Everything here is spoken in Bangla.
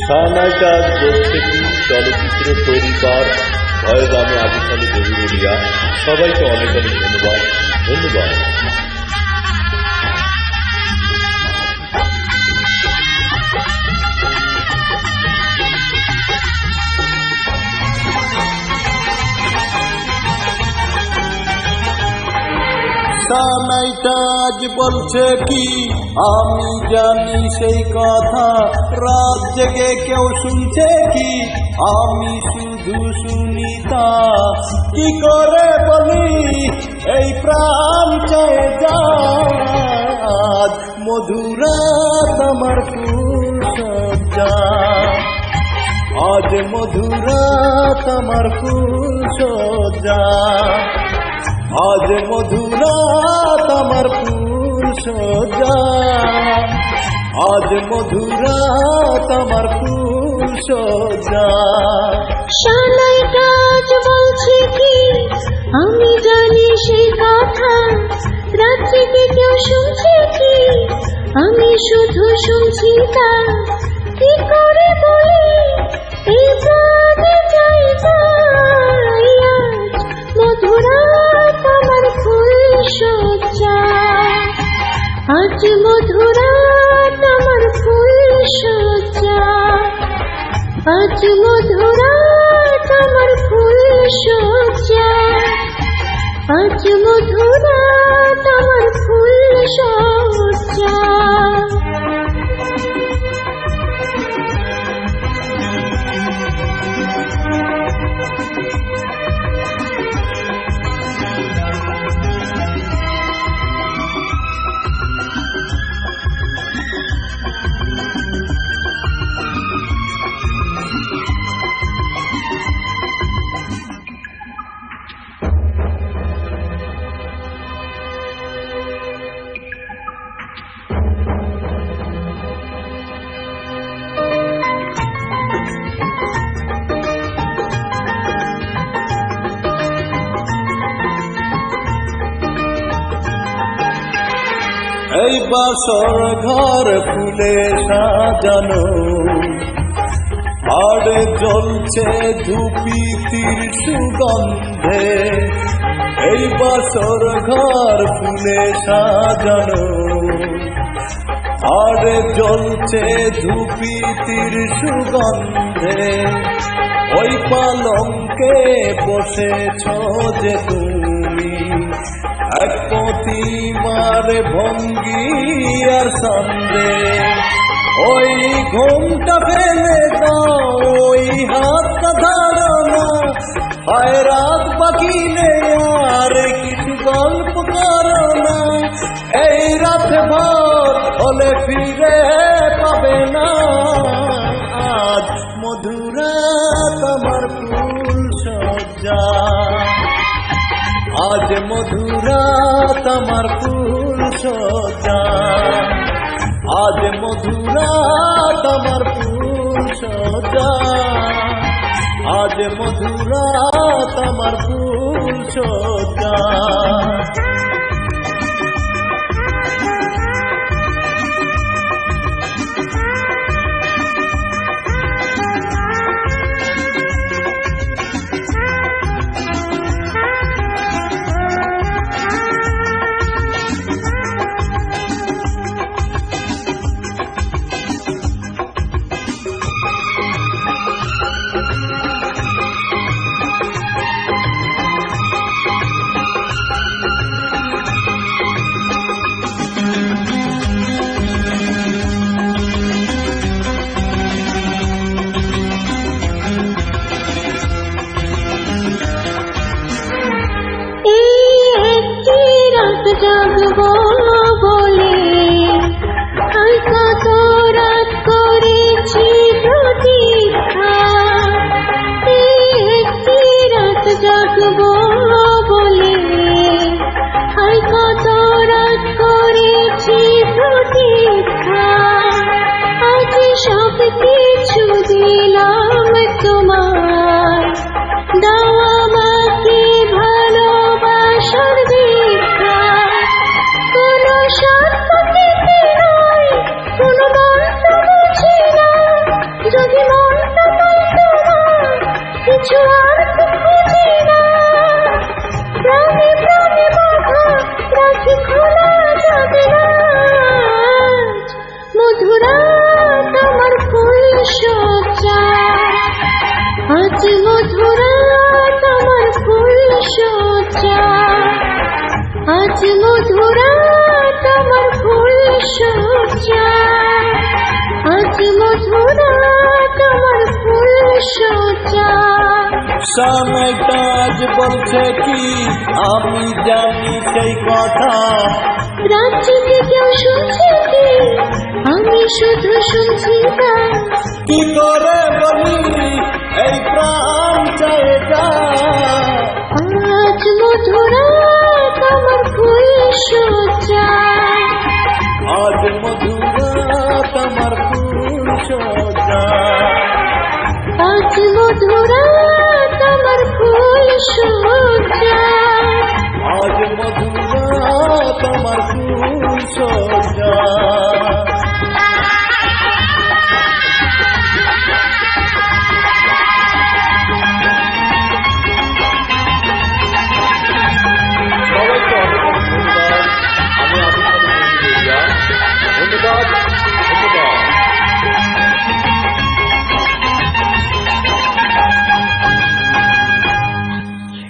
সানাইটা বলছে কি চলচ্চিত্র পরিবার ভয়েস আমি আবুসালি জহিরুলিয়া সবাইকে অনেক অনেক ধন্যবাদ ধন্যবাদ। সানাইটা আজ বলছে কি আমি জানি সেই কথা, রাত জেগে কেউ শুনছে কি আমি শুধু শুনি তা। কি করে বলি এই প্রাণ চেয়ে যায়, আজ মধুরাত আমার ফুল সজ্জা, আজ মধুরাত আমার ফুল সজ্জা, আজ মধুরাত আমার ফুল সজ্জা, আজ মধুরাত আমার ফুল সজ্জা। সানাইটা আজ বলছে কি আমি জানি সেই কথা, রাত জেগে কেউ শুনছে কি আমি শুধু শুনছি তা। কি করে বলি এই প্রাণে চাই যাই, আজ মধুরাত আমার ফুল সজ্জা, আজ মধুরাত আমার ফুল সজ্জা, আজ মধুরাত আমার ফুল সজ্জা, আজ মধুরাত আমার ফুল সজ্জা। এই বাসর ঘর ফুলে সাজানো, আর জ্বলছে ধূপিতির সুগন্ধে। এই বাসর ঘর ফুলে সাজানো, আর জ্বলছে ধূপিতির সুগন্ধে। ওই পালঙ্কে বসেছ যে তুমি, এক প্রতিমার ভঙ্গি আর সন্দে। ওই ঘুমটা ফেলে দাও, ওই হাতটা ধরো না, হয় রাত বাকি নেই আর কিছু গল্প করো না। এই রাত ভর হলে ফিরে পাবে না, আজ মধুরাত আমার ফুল সজ্জা, আজ মধুরাত আমার ফুল সজ্জা, আজ মধুরাত আমার ফুল সজ্জা, আজ মধুরাত আমার ফুল সজ্জা। কিছু আর তো খুঁজি না, প্রাণে প্রাণে বাঁধা রাখি খোলা যাবে না। আজ মধুরাত আমার ফুল সজ্জা, আজ মধুরাত আমার ফুল সজ্জা, আজ মধুরাত আমার ফুল সজ্জা, আজ মধুরাত আমার ফুল সজ্জা। সময়টা আজ বলছে কি আমি জানি সেই কথা, রাত্রিতে কেউ শুনছে কি আমি শুধু শুনছি তা। কি করে বলি এই প্রাণ চায় যা, আজ মধুরাত আমার ফুল সজ্জা, আজ মধুরাত আমার ফুল সজ্জা, আজ মধুরাত আমার ফুল সজ্জা, আজ মধুরাত আমার ফুল সজ্জা।